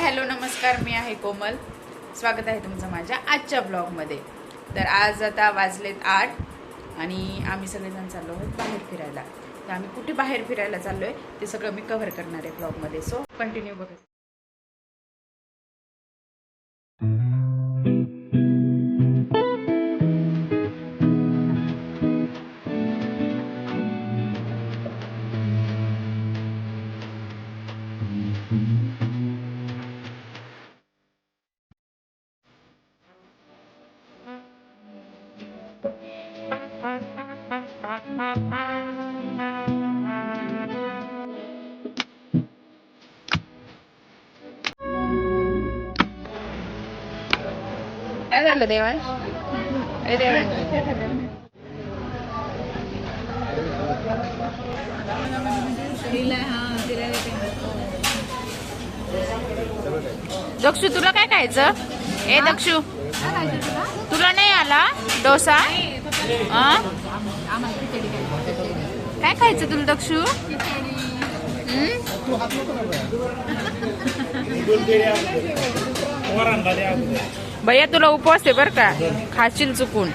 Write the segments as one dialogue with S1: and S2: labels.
S1: Hello नमस्कार, मी आहे कोमल. स्वागत आहे तुमचं माझ्या आजच्या ब्लॉगमध्ये. तर आज आता वाजलेत 8 आणि आम्ही सगळेजण चाललो आहोत बाहेर फिरायला. तर आम्ही कुठे बाहेर फिरायला चाललो आहे ते सगळं मी कव्हर करणार आहे ब्लॉगमध्ये. सो कंटिन्यू बघा. काय झालं देवा? दक्षू तुला काय खायचं? ए दक्षू तुला नाही आला डोसा? काय खायचं तुला दक्षू? भैया तुला उपवास आहे बर का, खाशील चुकून.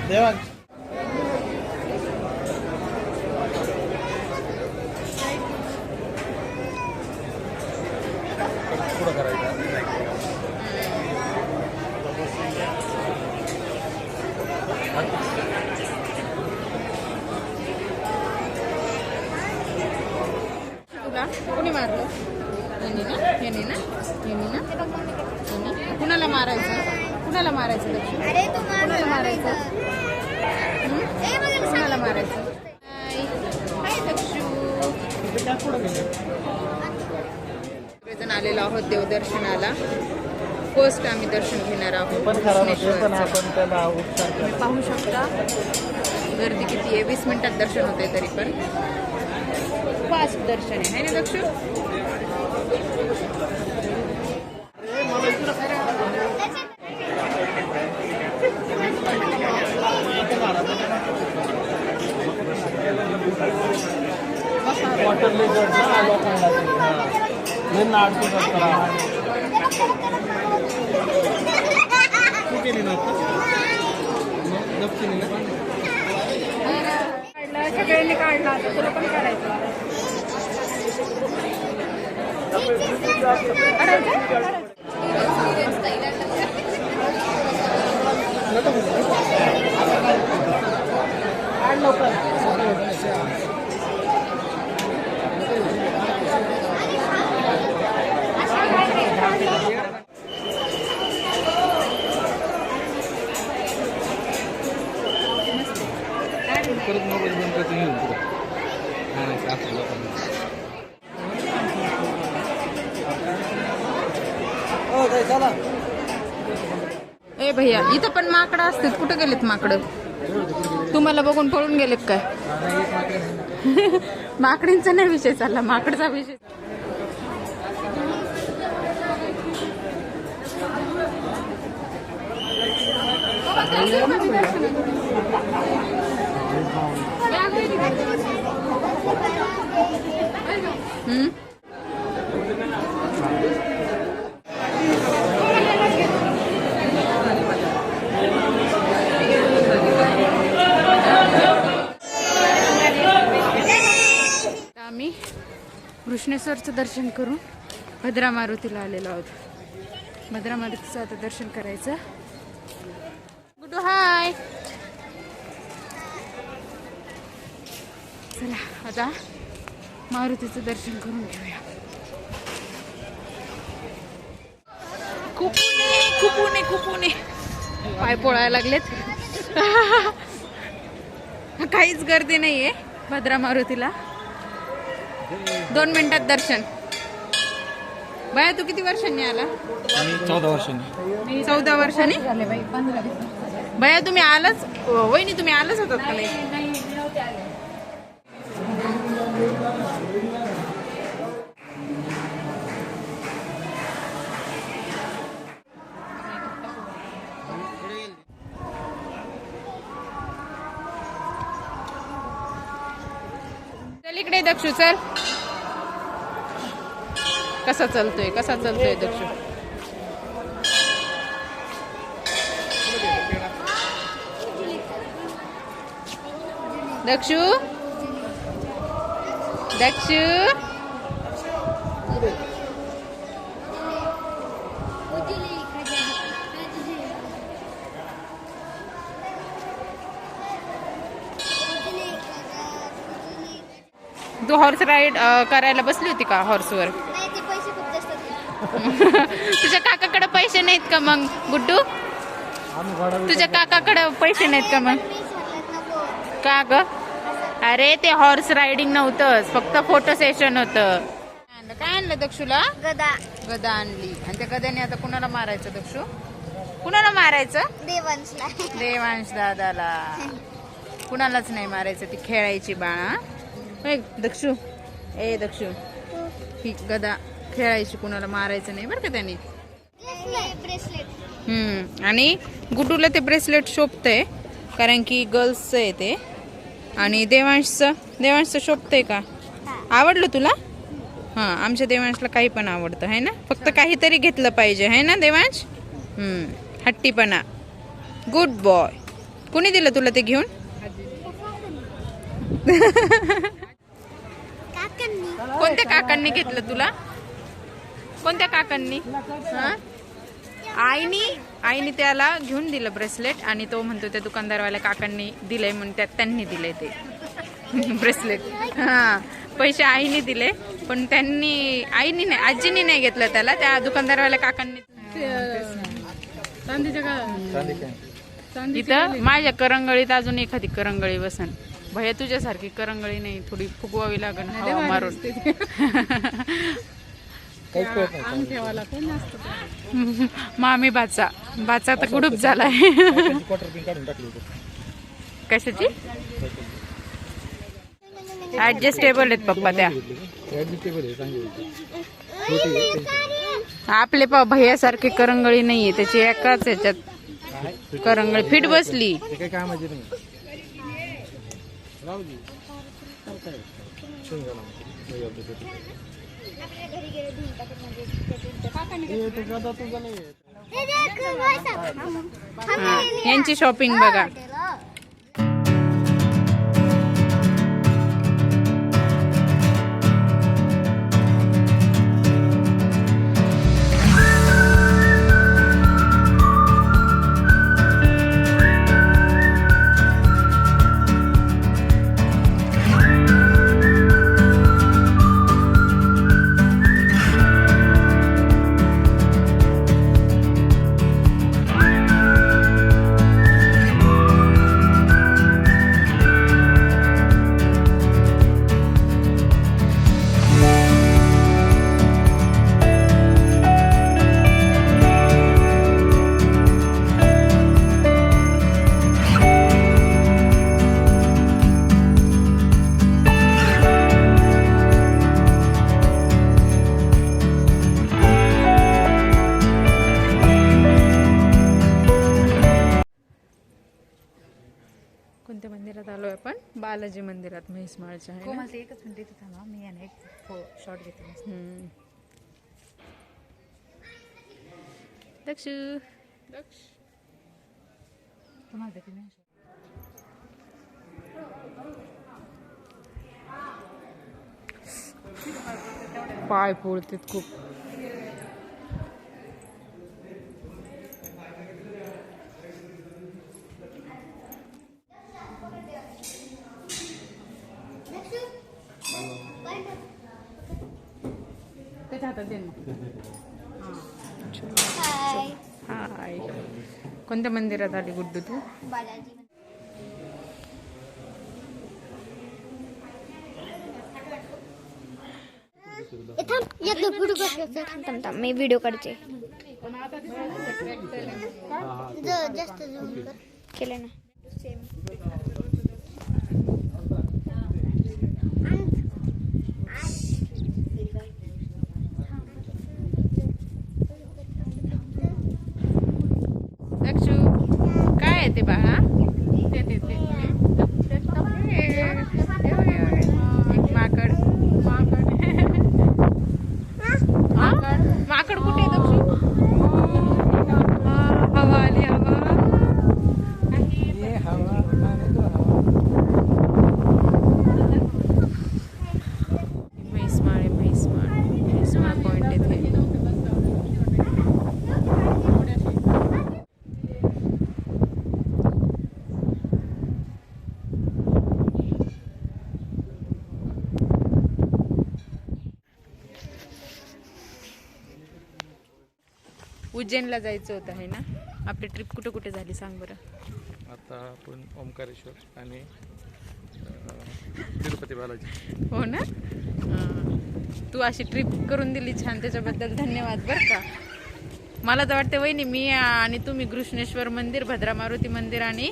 S1: कोणी मारलं? यांनी ना कुणाला मारायचं? कुणाला मारायचं दक्षु? कुणाला मारायचं? कुणाला मारायचं? दक्षु सगळेजण आलेलो आहोत देवदर्शनाला. फर्स्ट आम्ही दर्शन घेणार आहोत. तुम्ही पाहू शकता गर्दी किती आहे. 20 मिनिटात दर्शन होते तरी पण फास्ट दर्शन आहे ना दक्षु? सगळ्यांनी काढला आता तुला पण काढायचं. ए भैया इथं पण माकडं असतात. कुठे गेलेत माकडं? तुम्हाला बघून पळून गेलेत काय? माकडींचा नाही विषय चालला, माकडचा विषय. आम्ही कृष्णेश्वरचं दर्शन करून भद्रा मारुतीला आलेलो आहोत. भद्रा मारुतीचं आता दर्शन करायचं. गुडू हाय. चला आता मारुतीचं दर्शन करून घेऊया. खूप ऊन आहे. पाय पोळायला लागलेत. काहीच गर्दी नाहीये भद्रा मारुतीला. 2 मिनिटात दर्शन. बाया तू किती वर्षांनी आला?
S2: 14 वर्षांनी.
S1: 14 वर्षांनी बाया तुम्ही आलाच? वहिनी तुम्ही आलाच होतात का? नाही. चल इकडे दक्षू चल. कसा चालतोय दक्षू? दक्षू दक्षू तू हॉर्स राईड करायला बसली होती का हॉर्सवर? तुझ्या काकाकडे पैसे नाहीत का मग गुड्डू? तुझ्या काकाकडे पैसे नाहीत का मग? का ग? अरे ते हॉर्स रायडिंग नव्हतंच, फक्त फोटो सेशन होतं. काय आणलं दक्षूला?
S3: गदा.
S1: गदा आणली. आणि त्या गद्याने आता कुणाला मारायचं दक्षू? कुणाला मारायचं?
S3: देवांशला.
S1: देवांश दादाला. कुणालाच नाही मारायचं, ती खेळायची बाळा. दक्षू ए दक्षू, ही गदा खेळायची, कुणाला मारायचं नाही बरं का त्याने.
S3: ब्रेसलेट.
S1: आणि गुड्डूला ते ब्रेसलेट शोभतंय कारण की गर्ल्सचं आहे ते. आणि देवांशचं शोभतंय का? आवडलं तुला? हां, आमच्या देवांशला काही पण आवडतं आहे ना, फक्त काहीतरी घेतलं पाहिजे आहे ना देवांश. हट्टीपणा. Good boy. कुणी दिलं तुला ते घेऊन? कोणत्या काकांनी घेतलं तुला? कोणत्या काकांनी? आईनी त्याला घेऊन दिलं ब्रेसलेट. आणि तो म्हणतो त्या दुकानदारवाल्या काकांनी दिलंय म्हणून त्यांनी दिलंय ते ब्रेसलेट. पैसे आईने दिले पण आईनी नाही, आजीनी नाही घेतलं त्याला, त्या दुकानदारवाल्या काकांनी. इथं माझ्या करंगळीत अजून एखादी करंगळी बसन. भैया तुझ्यासारखी करंगळी नाही, थोडी फुगवावी लागेल हवा मारून. मामी भाचा तर गुडूप झालाय. कशाची? ऍडजस्टेबल आहेत पप्पा त्या. आपले भैयासारखी करंगळी नाहीये, त्याची एकाच ह्याच्यात करंगळी फिट बसली. यांची शॉपिंग बघा. कोणत्या मंदिरात आलोय आपण? बालाजी मंदिरात, म्हैसमाळच्या आहे ना?
S3: एकच मिनिट इथे थांबा, मी याने एक शॉट घेते.
S1: दक्षू पाय पोळतेत खूप. हाय. कोणत्या मंदिरात आली गुड्डू तू?
S3: बालाजी. मी व्हिडिओ काढते. जास्त केले ना.
S1: दक्षू काय आहे ते बाळा? एक माकड. माकड कुठे आहे दक्षू? हवा आली, हवा. उज्जैनला जायचं होतं आहे ना. आपली ट्रिप कुठे कुठे झाली सांग बरं.
S2: आता आपण ओंकारेश्वर आणि तिरुपती बालाजी.
S1: हो ना. तू अशी ट्रिप करून दिली छान, त्याच्याबद्दल धन्यवाद बरं का. मला तर वाटतं वहिनी मी आणि तुम्ही कृष्णेश्वर मंदिर, भद्रा मारुती मंदिर आणि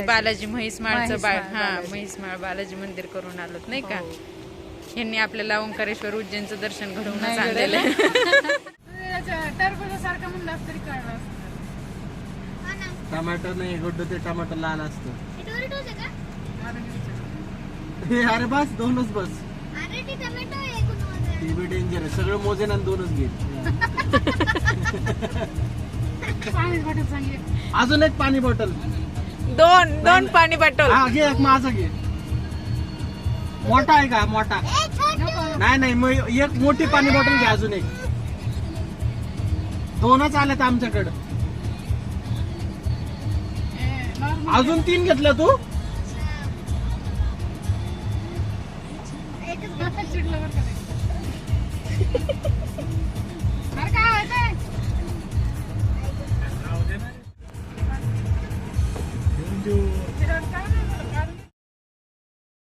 S1: बालाजी म्हैसमाळचं म्हैसमाळ बालाजी मंदिर करून आलोत नाही का. यांनी आपल्याला ओंकारेश्वर उज्जैनचं दर्शन घडवून आणलेलं. टरबुजासारखं म्हणलं असतं तरी कळलं असतं.
S4: टमाटर नाही गुड्डू, ते टमाटर लहान असतं. अरे बस दोनच बस. ती बी डेंजर आहे, सगळं मोजेन आणि दोनच घे. अजून एक पाणी बॉटल.
S1: दोन पाणी बॉटल.
S4: हा घे, एक माझा घे. मोठा आहे का? मोठा नाही मग एक मोठी पाणी बॉटल घे. अजून एक. दोनच आल्यात आमच्याकडं. अजून 3 घेतलं तू.